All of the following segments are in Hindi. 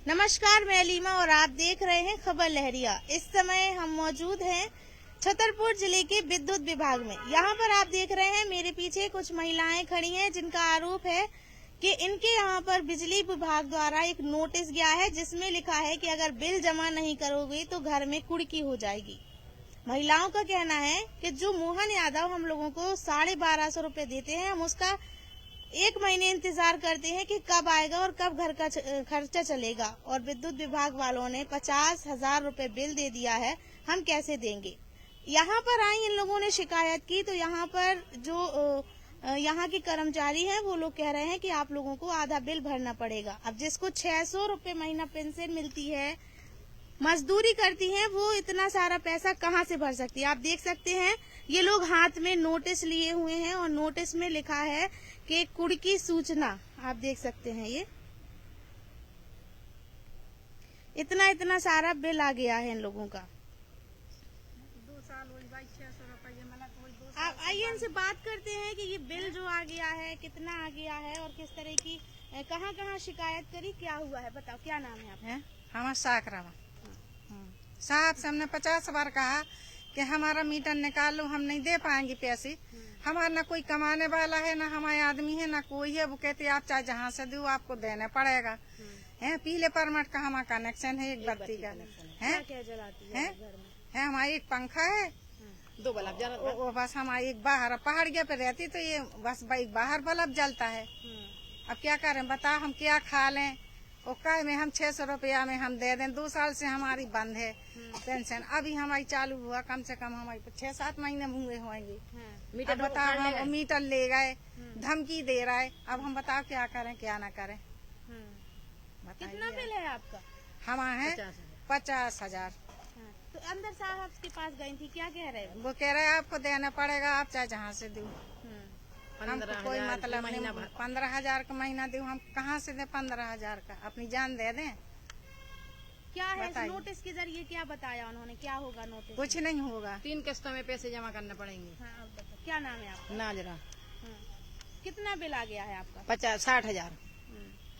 नमस्कार, मैं अलीमा और आप देख रहे हैं खबर लहरिया। इस समय हम मौजूद हैं छतरपुर जिले के विद्युत विभाग में। यहाँ पर आप देख रहे हैं मेरे पीछे कुछ महिलाएं खड़ी हैं जिनका आरोप है कि इनके यहाँ पर बिजली विभाग द्वारा एक नोटिस गया है जिसमें लिखा है कि अगर बिल जमा नहीं करोगे तो घर में कुर्की हो जाएगी। महिलाओं का कहना है कि जो मोहन यादव हम लोगों को 1250 रुपए देते हैं, हम उसका 1 महीने इंतजार करते हैं कि कब आएगा और कब घर का खर्चा चलेगा, और विद्युत विभाग वालों ने 50,000 रुपए बिल दे दिया है, हम कैसे देंगे। यहाँ पर आई इन लोगों ने शिकायत की तो यहाँ पर जो यहाँ के कर्मचारी हैं वो लोग कह रहे हैं कि आप लोगों को आधा बिल भरना पड़ेगा। अब जिसको 600 रुपए महीना पेंशन मिलती है, मजदूरी करती हैं, वो इतना सारा पैसा कहाँ से भर सकती है। आप देख सकते हैं ये लोग हाथ में नोटिस लिए हुए हैं और नोटिस में लिखा है कि कुर्की सूचना। आप देख सकते हैं ये इतना सारा बिल आ गया है इन लोगों का। 2 साल हो गए 600 रुपये मतलब कोई 2 साल। आप आइए इनसे बात करते हैं कि ये बिल जो आ गया है कितना आ गया है और किस तरह की कहाँ शिकायत करी, क्या हुआ है, बताओ। क्या नाम है आपका? हमारा साकरावा साहब से हमने 50 बार कहा कि हमारा मीटर निकाल लो, हम नहीं दे पाएंगे पैसे। हमारा ना कोई कमाने वाला है, ना हमारे आदमी है, ना कोई है। वो कहते आप चाहे जहाँ से दो आपको देना पड़ेगा। है पीले परमट का हमारा कनेक्शन है, एक बत्ती का है। क्या जलाती है घर में? है हमारा एक पंखा है, 2 बल्ब जला। वो बस हमारी एक बाहर पहाड़िया पे रहती तो ये बस एक बाहर बल्ब जलता है। अब क्या करें बताओ, हम क्या खा लें। और कहे में हम 600 रुपया में हम दे दें। 2 साल से हमारी बंद है पेंशन, अभी हमारी चालू हुआ कम से कम हमारी 6-7 महीने हुए होंगे। मीटर बताओ, हम मीटर ले गए, धमकी दे रहा है। अब हम बताओ क्या करें क्या ना करें। कितना बिल है आपका? हमारा है 50,000। तो अंदर साहब के पास गई थी, क्या कह रहे हैं? वो कह रहे हैं आपको देना पड़ेगा, आप चाहे जहाँ से दो। हमको कोई मतलब नहीं। 15,000 का महीना दूं, हम कहाँ से दें 15,000 का? अपनी जान दे दें। क्या है इस नोटिस के जरिए, क्या बताया उन्होंने, क्या होगा नोटिस? कुछ नहीं होगा। 3 किस्तों में पैसे जमा करने पड़ेंगे। हाँ, आप बताओ, क्या नाम है आपका? नाजरा। कितना बिल आ गया है आपका? 60,000।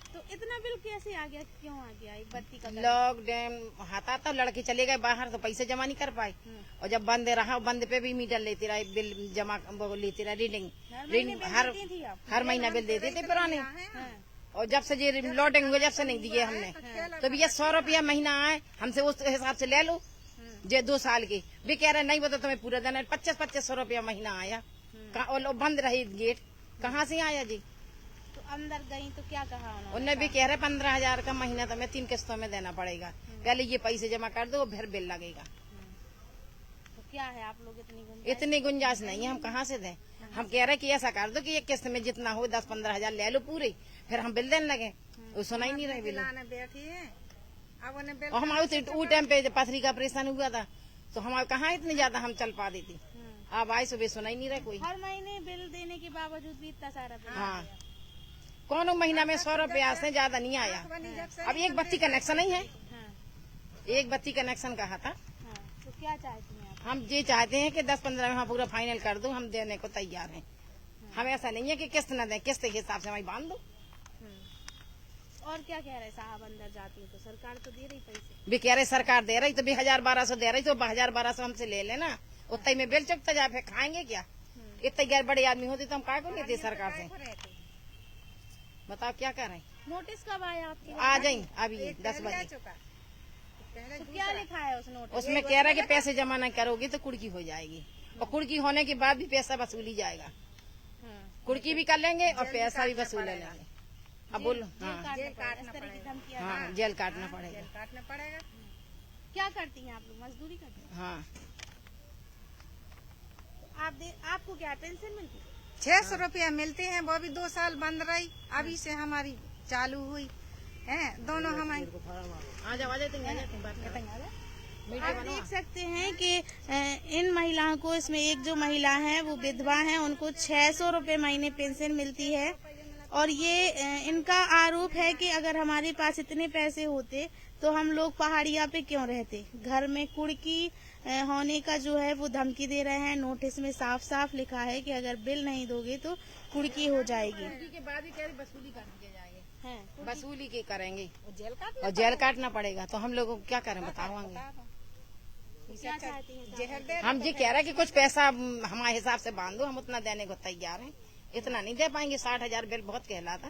तो इतना बिल कैसे आ गया, क्यों आ गया? एक बत्ती का लॉकडाउन हटा था, लड़के चले गए बाहर तो पैसे जमा नहीं कर पाए। और जब बंद रहा, बंद पे भी मीटर लेते रहे, बिल जमा लेते रहे, रीडिंग हर महीना बिल देते थे पुराने। और जब से ये लॉकडाउन हुआ, जब से नहीं दिए हमने, तो भैया 100 रुपया महीना आए हमसे, उस हिसाब से ले लो। जे 2 साल के भी कह रहे नहीं, वो तो तुम्हें पूरा देना। 25-25 रुपया महीना आया, और बंद रही गेट, कहाँ से आया जी? तो अंदर गई तो क्या कहा उन्होंने भी कह रहे 15,000 का महीना तुम्हें 3 किस्तों में देना पड़ेगा। पहले ये पैसे जमा कर दो, फिर बिल लगेगा। तो क्या है, आप लोग इतनी गुंजाइश नहीं है, हम कहाँ से दें। हम कह रहे कि ऐसा कर दो कि एक किस्त में जितना हो 10-15,000 ले लो पूरे, फिर हम बिल देने लगे। वो सुना ही नहीं रहे बिल। और हमारे वो टाइम पे पथरी का ऑपरेशन हुआ था, तो हमारे कहाँ इतनी ज्यादा हम चल पा देती। अब आए सुबह सुना ही नहीं रहे कोई। हर महीने बिल देने के बावजूद भी इतना सारा बिल। हाँ, कौन महीना में 100 रुपया से ज्यादा नहीं आया। अब एक बत्ती कनेक्शन ही है, एक बत्ती कनेक्शन कहा था। तो क्या चाहती हैं आप? हम ये चाहते हैं कि 10-15 में पूरा फाइनल कर दो, हम देने को तैयार हैं। हम ऐसा नहीं है कि किस्त न दें, किस्त के हिसाब से हमारी बांध दो। और क्या कह रहे साहब, अंदर जाती है तो सरकार तो दे रही पैसे। भी कह रहे सरकार दे रही तो भी 1,000-1,200 दे रही, तो 1,000-1,200 हमसे ले लेना, उतना में बिल चुकता जाए, फिर खाएंगे क्या? इतने गैर बड़े आदमी होते तो हम काय को लेते सरकार से? बताओ क्या करें। नोटिस कब आया आपके? आ जाए अभी 10 बजे। तो क्या लिखा है उस नोटिस? उसमें कह रहा है कि पैसे जमा नहीं करोगी तो कुर्की हो जाएगी, और कुर्की होने के बाद भी पैसा वसूली जाएगा। कुर्की भी कर लेंगे और पैसा भी वसूल लेंगे। अब बोलो। हाँ, जेल काटना पड़ेगा। क्या करती हैं आप लोग? मजदूरी करती हैं? हाँ। आपको क्या पेंशन मिलती है? 600 रुपया मिलते हैं, वो भी 2 साल बंद रही, अभी से हमारी चालू हुई है। दोनों हमारी आप देख सकते हैं कि इन महिलाओं को, इसमें एक जो महिला है वो विधवा है, उनको 600 रुपए महीने पेंशन मिलती है। और ये इनका आरोप है कि अगर हमारे पास इतने पैसे होते तो हम लोग पहाड़िया पे क्यों रहते। घर में कुर्की होने का जो है वो धमकी दे रहे हैं। नोटिस में साफ साफ लिखा है कि अगर बिल नहीं दोगे तो कुड़की हो जाएगी। कुड़की के बाद ही कह रही वसूली करके जाएंगे, हैं वसूली के करेंगे जेल और जेल काटना पड़ेगा। तो हम लोग को क्या करें बताओगे? क्या चाहती हैं? जहर दे हम जी कह रहे हैं कि कुछ पैसा हमारे हिसाब से बांध दो, हम उतना देने को तैयार हैं। इतना नहीं दे पाएंगे, 60,000 बिल बहुत कहलाता।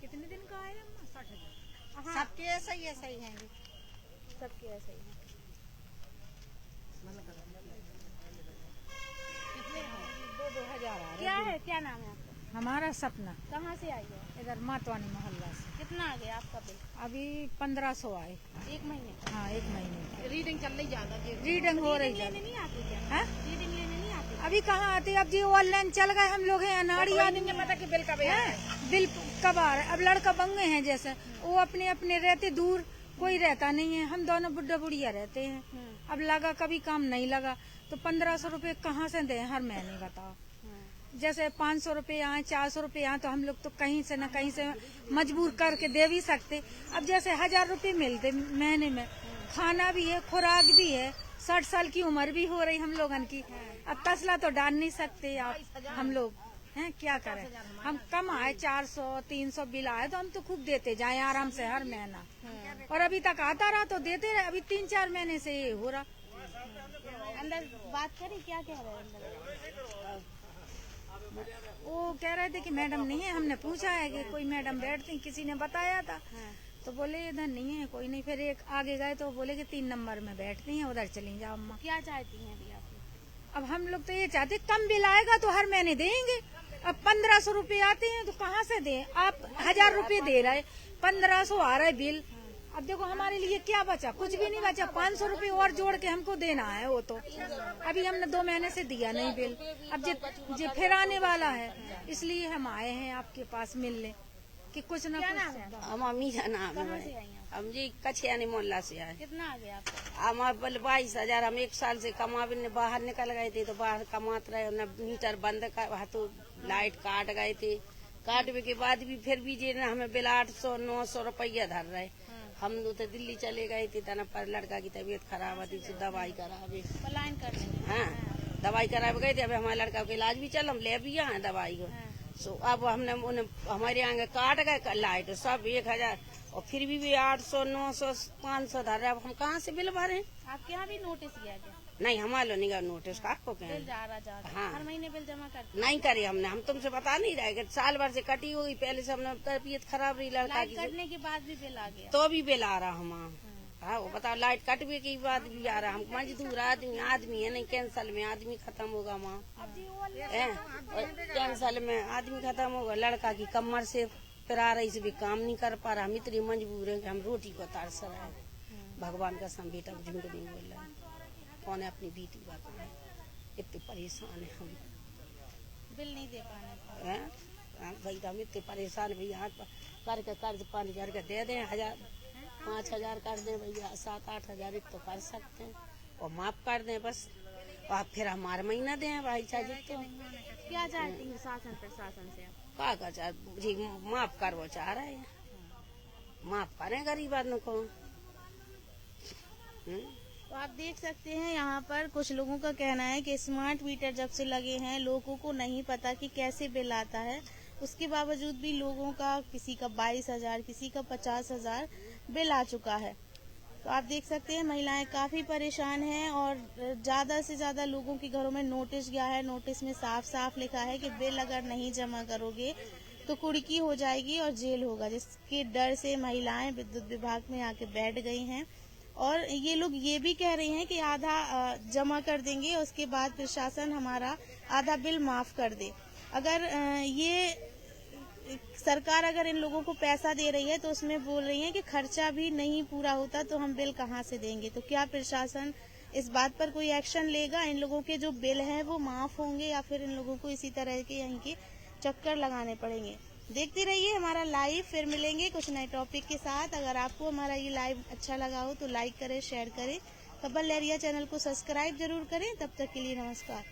कितने दिन का है? 60,000। सबके ऐसा ही है। सबके ऐसे ही है। क्या है, क्या नाम है आपका? हमारा सपना कहाँ से आई है? इधर मातवानी मोहल्ला से। कितना आ गया आपका बिल? अभी 1500 आए। एक महीने का? हाँ, 1 महीने रीडिंग चल रही ज्यादा जी। रीडिंग हो रही लेने नहीं आती क्या? है। रीडिंग लेने नहीं आती? अभी कहाँ आते, अब जी ऑनलाइन चल गए। हम लोग हैं अनाड़ी आदमी, पता कि बिल कब है बिल कब आ रहा है। अब लड़का बंगे हैं जैसे, वो अपने अपने रहते दूर, कोई रहता नहीं है। हम दोनों बुढ़ा बुढ़िया रहते हैं। अब लगा कभी काम नहीं लगा तो 1500 रुपए कहाँ से दें हर महीने बताओ। जैसे 500 रुपए आए, 400 रुपए आए तो हम लोग तो कहीं से न कहीं से मजबूर करके दे भी सकते। अब जैसे 1000 रुपए मिलते महीने में, खाना भी है, खुराक भी है, 60 साल की उम्र भी हो रही हम लोगन की। अब तसला तो डाल नहीं सकते आप हम लोग हैं, क्या करें। हम कम आए 400-300 बिल आए तो हम तो खूब देते जाए आराम से हर महीना। और अभी तक आता रहा तो देते रहे। अभी 3-4 महीने से ये हो रहा। अंदर बात करें, क्या कह रहे हैं अंदर? वो कह रहे थे कि मैडम नहीं है। हमने पूछा है कि कोई मैडम बैठती, किसी ने बताया था तो बोले इधर नहीं है कोई नहीं। फिर एक आगे गए तो बोले कि 3 नंबर में बैठती हैं, उधर चली जाओ अम्मा। क्या चाहती हैं अभी आप? अब हम लोग तो ये चाहते, कम बिल आएगा तो हर महीने देंगे। अब 1500 रुपए आते हैं तो कहाँ से दें? आप 1000 रुपए दे रहे, 1500 आ रहा है बिल। अब देखो हमारे लिए क्या बचा, कुछ भी नहीं बचा। 500 रुपए और जोड़ के हमको देना है। वो तो अभी हमने 2 महीने से दिया नहीं बिल। अब जे फिर आने वाला है, इसलिए हम आए हैं आपके पास मिलने कि कुछ न कुछ। हम मीरा नाम कहाँ है। से आई हैं? हम जी कछियानी मोहल्ला से आए। कितना आ गया आपका? हमारे बल 22,000। हम 1 साल से कमावे ने बाहर निकल गए थे तो बाहर कमाते रहे न, मीटर बंद कर तो लाइट काट गए थे। काटने के बाद भी फिर भी जे हमें बिल 800-900 रुपया धर रहे। हम तो दिल्ली चले गए थे तना पर लड़का की तबीयत खराब थी तो दवाई करावे। पलायन कर लेंगे। हाँ, दवाई करावे गए थे। अब हमारे लड़का का इलाज भी चल, हम ले भी आए दवाई को। सो अब हमने हमारे आगे काट गए लाइट सब 1000 और फिर भी 800, 900, 500 धर रहे। अब हम कहाँ से बिल भरे? आपके यहाँ भी नोटिस किया गया? नहीं, हमारे नहीं नोटिस आपको क्या बिल जा रहा हाँ। हर महीने बिल जमा करते? नहीं करे हमने। हम तुमसे बता नहीं रहे कि साल भर से कटी हुई। पहले से हमने तबीयत खराब रही लड़का लाइट की कटने के बाद भी बिल आ गया? तो भी बिल आ रहा हमारा। हाँ, वो बताओ लाइट कटने के बाद भी आ रहा। हम मजदूर आदमी है नहीं, कैंसल में आदमी खत्म होगा वहाँ। कैंसल में आदमी खत्म होगा। लड़का की कमर से फिर आ रही से भी काम नहीं कर पा रहा। हम इतनी मजबूर है कि हम रोटी को तरस रहे हैं। भगवान का सम बेटा झूठ नहीं बोल रहा। कौन है अपनी बेटी बात में, इतने परेशान है हम। बिल नहीं दे पाने का? हैं भाई, हम इतने परेशान भैया। हाथ करके कर्ज 5000 का दे दें, 5,000 कर दें भैया, 7-8 हजार तो कर सकते हैं और माफ कर दें बस। और फिर हमारा महीना दें भाई चाहिए तो। क्या चाहती हैं शासन प्रशासन से आप? का जी माफ कर, वो चाह रहे हैं माफ करें गरीब आदमी को। तो आप देख सकते हैं यहाँ पर कुछ लोगों का कहना है कि स्मार्ट मीटर जब से लगे हैं लोगों को नहीं पता कि कैसे बिल आता है। उसके बावजूद भी लोगों का किसी का 22,000, किसी का 50,000 बिल आ चुका है। तो आप देख सकते हैं महिलाएं काफी परेशान हैं और ज्यादा से ज्यादा लोगों के घरों में नोटिस गया है। नोटिस में साफ साफ लिखा है कि बिल अगर नहीं जमा करोगे तो कुड़की हो जाएगी और जेल होगा, जिसके डर से महिलाएं विद्युत विभाग में आके बैठ गई हैं। और ये लोग ये भी कह रही हैं कि आधा जमा कर देंगे, उसके बाद प्रशासन हमारा आधा बिल माफ कर दे। अगर ये सरकार अगर इन लोगों को पैसा दे रही है तो उसमें बोल रही है कि खर्चा भी नहीं पूरा होता तो हम बिल कहाँ से देंगे। तो क्या प्रशासन इस बात पर कोई एक्शन लेगा? इन लोगों के जो बिल हैं वो माफ होंगे या फिर इन लोगों को इसी तरह के यहीं के चक्कर लगाने पड़ेंगे? देखते रहिए हमारा लाइव, फिर मिलेंगे कुछ नए टॉपिक के साथ। अगर आपको हमारा ये लाइव अच्छा लगा हो तो लाइक करें, शेयर करें, खबर लहरिया चैनल को सब्सक्राइब जरूर करें। तब तक के लिए नमस्कार।